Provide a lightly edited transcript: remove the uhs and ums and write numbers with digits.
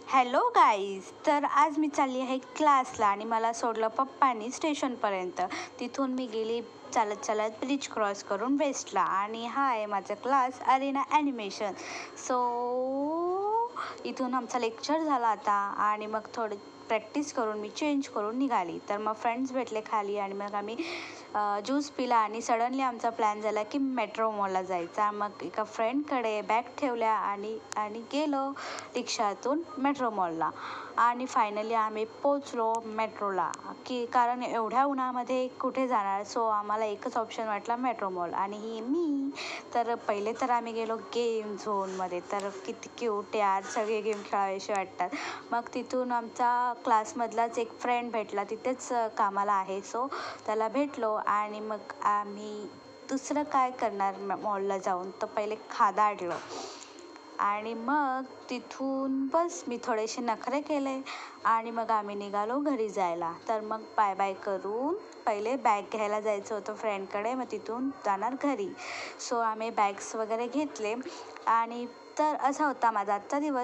Hello guys, तर आज मी चालली आहे क्लासला आणि मला सोडलं पप्पांनी स्टेशनपर्यंत. तिथून मी गेली चालत चालत ब्रिज क्रॉस करून वेस्टला आणि हा आहे माझा क्लास अरेना ॲनिमेशन. सो इथून आमचा लेक्चर झाला आता आणि मग थोडी प्रॅक्टिस करून मी चेंज करून निघाली. तर मग फ्रेंड्स भेटले खाली आणि मग आम्ही ज्यूस पिला आणि सडनली आमचा प्लॅन झाला की मेट्रो मॉलला जायचा. मग एका फ्रेंडकडे बॅग ठेवल्या आणि आणि गेलो रिक्षातून मेट्रो मॉलला आणि फायनली आम्ही पोचलो मेट्रोला की कारण एवढ्या उन्हामध्ये कुठे जाणार. सो आम्हाला एकच ऑप्शन वाटला मेट्रो मॉल आणि ही मी. तर पहिले तर आम्ही गेलो गेम झोनमध्ये. तर किती क्यूट यार, सगळे गेम खेळावेसे वाटतात. मग तिथून आमचा क्लासमधलाच एक फ्रेंड भेटला, तिथेच कामाला आहे. सो त्याला भेटलो आणि मग आम्ही दुसरं काय करणार मॉलला जाऊन, तर पहिले खादाडलं आणि मग तिथून बस मी थोडेसे नखरे केले आणि मग आम्ही निघालो घरी जायला. तर मग बाय बाय करून पहिले बॅग घ्यायला जायचं होतं फ्रेंडकडे, मग तिथून जाणार घरी. सो आम्ही बॅग्स वगैरे घेतले आणि तर असा होता माझा आजचा दिवस.